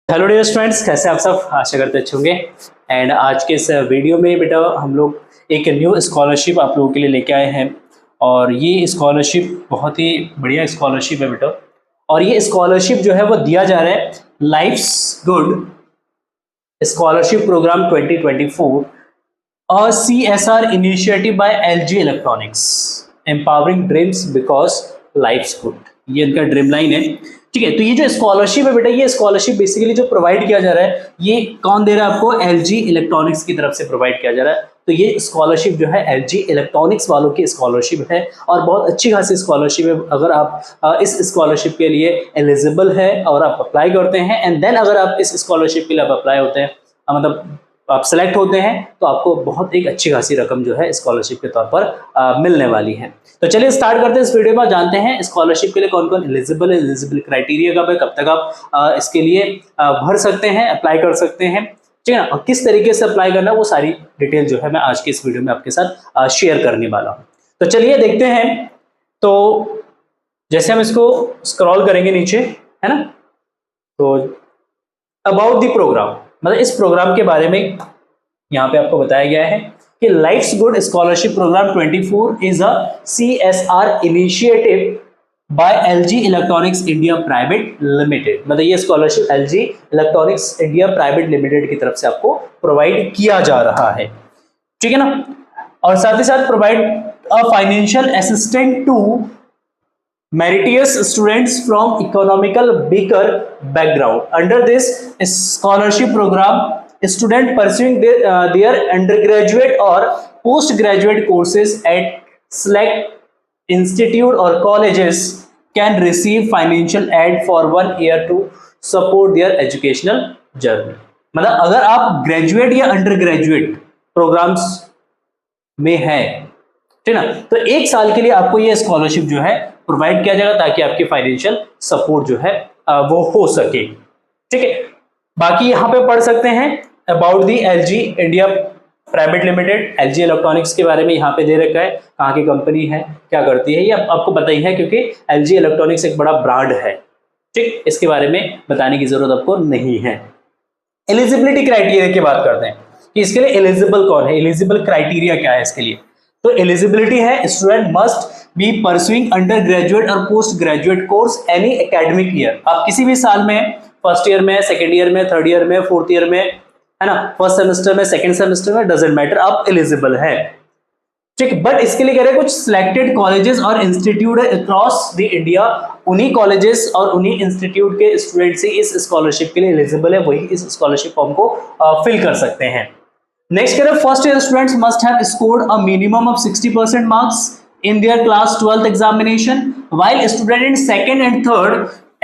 Hello dear students, कैसे आप सब? आशा करते अच्छे होंगे। एंड आज के इस वीडियो में बेटा हम लोग एक न्यू स्कॉलरशिप आप लोगों के लिए लेके आए हैं। और ये स्कॉलरशिप बहुत ही बढ़िया स्कॉलरशिप है बेटा। और ये स्कॉलरशिप जो है वो दिया जा रहा है लाइफ्स गुड स्कॉलरशिप प्रोग्राम 2024 और CSR initiative by LG electronics, empowering dreams because lives good. ये इनका ड्रीम लाइन है। ठीक है, तो ये जो स्कॉलरशिप है बेटा, ये स्कॉलरशिप बेसिकली जो प्रोवाइड किया जा रहा है, ये कौन दे रहा है आपको? LG इलेक्ट्रॉनिक्स की तरफ से प्रोवाइड किया जा रहा है। तो ये स्कॉलरशिप जो है LG इलेक्ट्रॉनिक्स वालों की स्कॉलरशिप है और बहुत अच्छी खासी स्कॉलरशिप है। अगर आप इस स्कॉलरशिप के लिए एलिजिबल है और आप अप्लाई करते हैं एंड देन अगर आप इस स्कॉलरशिप के लिए आप अप्लाई होते हैं, मतलब आप सेलेक्ट होते हैं, तो आपको बहुत एक अच्छी खासी रकम जो है स्कॉलरशिप के तौर पर मिलने वाली है। तो चलिए स्टार्ट करते हैं इस वीडियो में, जानते हैं स्कॉलरशिप के लिए कौन कौन एलिजिबल है, एलिजिबल क्राइटेरिया कब है, कब तक आप इसके लिए भर सकते हैं, अप्लाई कर सकते हैं, ठीक है ना, और किस तरीके से अप्लाई करना है, वो सारी डिटेल जो है मैं आज की इस वीडियो में आपके साथ शेयर करने वाला हूँ। तो चलिए देखते हैं। तो जैसे हम इसको स्क्रॉल करेंगे नीचे, है ना, तो अबाउट द प्रोग्राम, मतलब इस प्रोग्राम के बारे में यहाँ पे आपको बताया गया है कि Life's Good scholarship program 24 is a CSR initiative by LG electronics India private limited. मतलब ये scholarship LG electronics India private limited की तरफ से आपको प्रोवाइड किया जा रहा है, ठीक है ना। और साथ ही साथ provide a financial assistant to meritorious students from economical weaker background. Under this scholarship program, students pursuing their undergraduate or postgraduate courses at select institute or colleges can receive financial aid for 1 year to support their educational journey. मतलब अगर आप graduate या under graduate programmes में है, ठीक है ना, तो 1 साल के लिए आपको ये स्कॉलरशिप जो है प्रोवाइड किया जाएगा ताकि आपकी फाइनेंशियल सपोर्ट जो है वो हो सके, ठीक है। बाकी यहाँ पे पढ़ सकते हैं about the LG India private limited. LG electronics के बारे में यहाँ पे दे रखा है, कहाँ की कंपनी है, क्या करती है, ये आपको पता ही है क्योंकि LG इलेक्ट्रॉनिक्स एक बड़ा ब्रांड है, ठीक। इसके बारे में बताने की जरूरत आपको नहीं है। एलिजिबिलिटी क्राइटेरिया की बात करते हैं कि इसके लिए एलिजिबल कौन है, एलिजिबल क्राइटेरिया क्या है इसके लिए। तो एलिजिबिलिटी है student must be pursuing undergraduate और postgraduate course any academic year. आप किसी भी साल में, फर्स्ट ईयर में, सेकेंड ईयर में, थर्ड ईयर में, फोर्थ ईयर में, है ना, फर्स्ट सेमेस्टर में, सेकेंड सेमेस्टर में, डजेंट मैटर, आप एलिजिबल है, ठीक। बट इसके लिए कह रहे हैं कुछ सिलेक्टेड कॉलेजेस और इंस्टीट्यूट अक्रॉस द इंडिया, उन्हीं कॉलेजेस और उन्हीं इंस्टीट्यूट के स्टूडेंट्स ही इस स्कॉलरशिप के लिए एलिजिबल है, वही इस स्कॉलरशिप फॉर्म को फिल कर सकते हैं। नेक्स्ट कह रहे हैं first year students must have scored a minimum of 60% marks in their class 12th examination, while student in second and third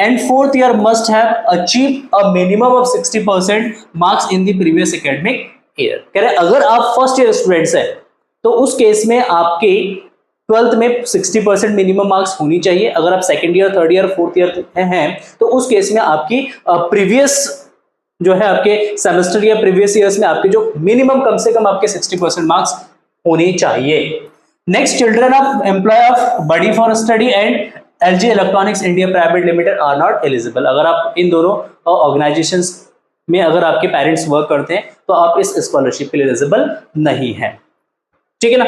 and fourth year must have achieved a minimum of 60% marks in the previous academic year। कह रहे अगर आप first year students हैं तो उस case में आपके 12th में 60% मिनिमम मार्क्स होनी चाहिए। अगर आप second year, third year, fourth year हैं तो उस केस में आपकी प्रीवियस जो है आपके सेमेस्टर या प्रीवियस ईयर्स में आपके जो मिनिमम कम से कम आपके 60% मार्क्स होने चाहिए। Next, children of employ of buddy for study and LG electronics India private limited are not eligible. अगर आप इन दोनों ऑर्गेनाइजेशंस में अगर आपके पेरेंट्स वर्क करते हैं तो आप इस स्कॉलरशिप के लिए एलिजिबल नहीं है, ठीक है ना।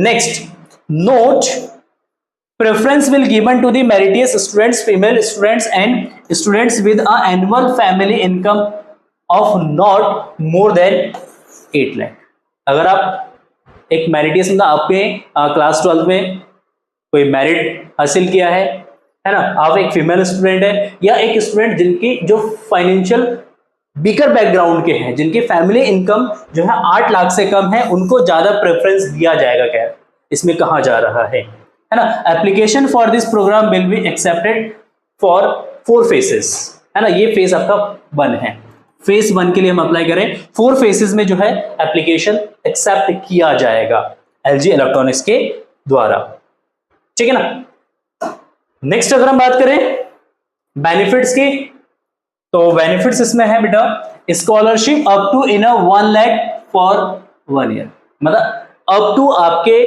Next, note preference will given to the meritorious students, female students and students with a annual family income of not more than 8 lakh. अगर आप एक मेरिटियस, मतलब आपके क्लास 12 में कोई मेरिट हासिल किया है ना, आप एक फीमेल स्टूडेंट है या एक स्टूडेंट जिनकी जो फाइनेंशियल वीकर बैकग्राउंड के हैं, जिनकी फैमिली इनकम जो है 8 लाख से कम है, उनको ज्यादा प्रेफरेंस दिया जाएगा। क्या इसमें कहा जा रहा है ना, application for this program will be accepted for 4 phases, है ना। ये फेज आपका 1 है, फेज 1 के लिए हम अप्लाई करें, 4 फेसेस में जो है एप्लीकेशन एक्सेप्ट किया जाएगा LG इलेक्ट्रॉनिक्स के द्वारा, ठीक है ना। नेक्स्ट अगर हम बात करें बेनिफिट्स की, तो बेनिफिट्स इसमें है बेटा scholarship up to in 1 lakh for 1 year. मतलब अप टू आपके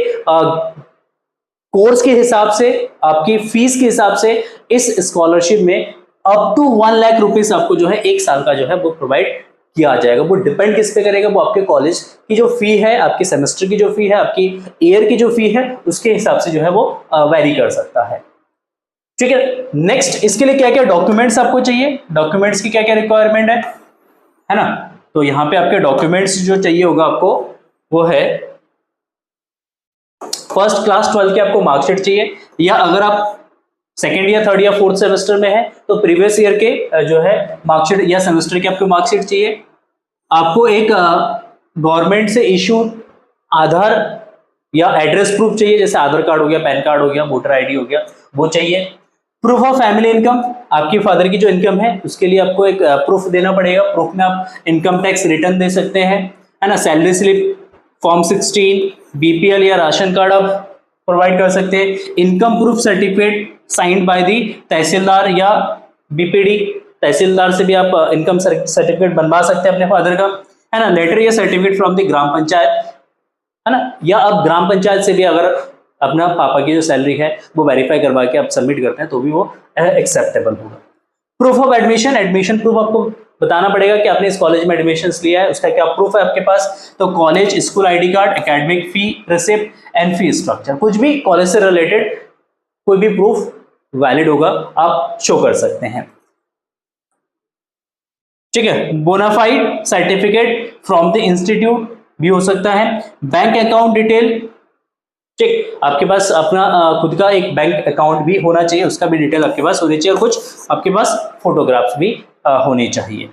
कोर्स के हिसाब से, आपकी फीस के हिसाब से इस स्कॉलरशिप में अप टू 1 लाख रुपीज आपको जो है 1 साल का जो है वो प्रोवाइड किया जाएगा। वो डिपेंड किस पे करेगा, वो आपके कॉलेज की जो फी है, आपके सेमेस्टर की जो फी है, आपकी ईयर की जो फी है, उसके हिसाब से जो है वो वेरी कर सकता है। ठीक है, नेक्स्ट इसके लिए क्या क्या डॉक्यूमेंट्स आपको चाहिए, डॉक्यूमेंट्स की क्या क्या रिक्वायरमेंट है ना। तो यहाँ पे आपके डॉक्यूमेंट्स जो चाहिए होगा आपको वो है फर्स्ट क्लास 12 की आपको मार्कशीट चाहिए, या अगर आप सेकेंड या थर्ड या फोर्थ सेमेस्टर में है तो प्रीवियस ईयर के जो है मार्कशीट या सेमेस्टर की आपको मार्कशीट चाहिए। आपको एक गवर्नमेंट से इशू आधार या एड्रेस प्रूफ चाहिए, जैसे आधार कार्ड हो गया, पैन कार्ड हो गया, वोटर आईडी हो गया, वो चाहिए। प्रूफ ऑफ फैमिली इनकम, आपकी फादर की जो इनकम है उसके लिए आपको एक प्रूफ देना पड़ेगा। प्रूफ में आप इनकम टैक्स रिटर्न दे सकते हैं, है ना, सैलरी स्लिप, फॉर्म 16, बीपीएल या राशन कार्ड आप प्रोवाइड कर सकते हैं। Income proof certificate signed by the tehsildar या बीपीडी, तहसीलदार से भी आप इनकम सर्टिफिकेट बनवा सकते हैं अपने फादर का, है ना। लेटर या certificate from the gram panchayat, है ना, या आप ग्राम पंचायत से भी अगर अपना पापा की जो सैलरी है वो वेरीफाई करवा के आप सबमिट करते हैं तो भी वो एक्सेप्टेबल होगा। Proof of admission, admission proof आपको बताना पड़ेगा कि आपने इस कॉलेज में एडमिशन लिया है, उसका क्या प्रूफ है आपके पास। तो college, school ID card, academic fee receipt and fee structure, कुछ भी कॉलेज से रिलेटेड कोई भी प्रूफ वैलिड होगा आप शो कर सकते हैं। ठीक है, bonafide certificate from the institute भी हो सकता है। बैंक अकाउंट डिटेल, ठीक, आपके पास अपना खुद का एक बैंक अकाउंट भी होना चाहिए, उसका भी डिटेल आपके पास होनी चाहिए, और कुछ आपके पास फोटोग्राफ्स भी होनी चाहिए।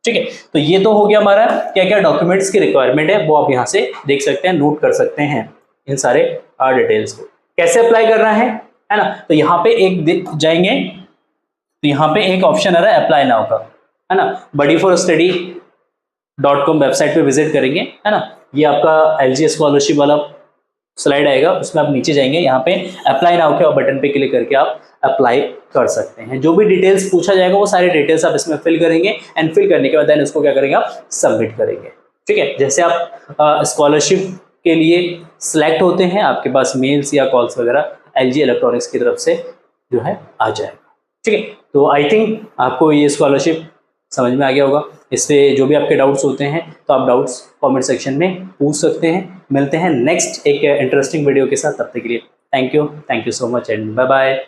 ठीक है, तो ये तो हो गया हमारा क्या क्या डॉक्यूमेंट्स की रिक्वायरमेंट है, वो आप यहाँ से देख सकते हैं, नोट कर सकते हैं इन सारे डिटेल्स को। कैसे अप्लाई करना है ना, तो यहाँ पे एक जाएंगे तो यहाँ पे एक ऑप्शन आ रहा है अप्लाई नाउ का, है ना। buddyforstudy.com वेबसाइट पे विजिट करेंगे, है ना। ये आपका एलजी स्कॉलरशिप वाला स्लाइड आएगा, उसमें आप नीचे जाएंगे, यहाँ पे अप्लाई नाउ के बटन पे क्लिक करके आप अप्लाई कर सकते हैं। जो भी डिटेल्स पूछा जाएगा वो सारी डिटेल्स आप इसमें फिल करेंगे, एंड फिल करने के बाद देन उसको क्या करेंगे आप सबमिट करेंगे। ठीक है, जैसे आप स्कॉलरशिप के लिए सिलेक्ट होते हैं, आपके पास मेल्स या कॉल्स वगैरह एलजी इलेक्ट्रॉनिक्स की तरफ से जो है आ जाएगा। ठीक है, तो आई थिंक आपको ये स्कॉलरशिप समझ में आ गया होगा। इससे जो भी आपके डाउट्स होते हैं तो आप डाउट्स कमेंट सेक्शन में पूछ सकते हैं। मिलते हैं नेक्स्ट एक इंटरेस्टिंग वीडियो के साथ, तब तक के लिए thank you so much and bye bye.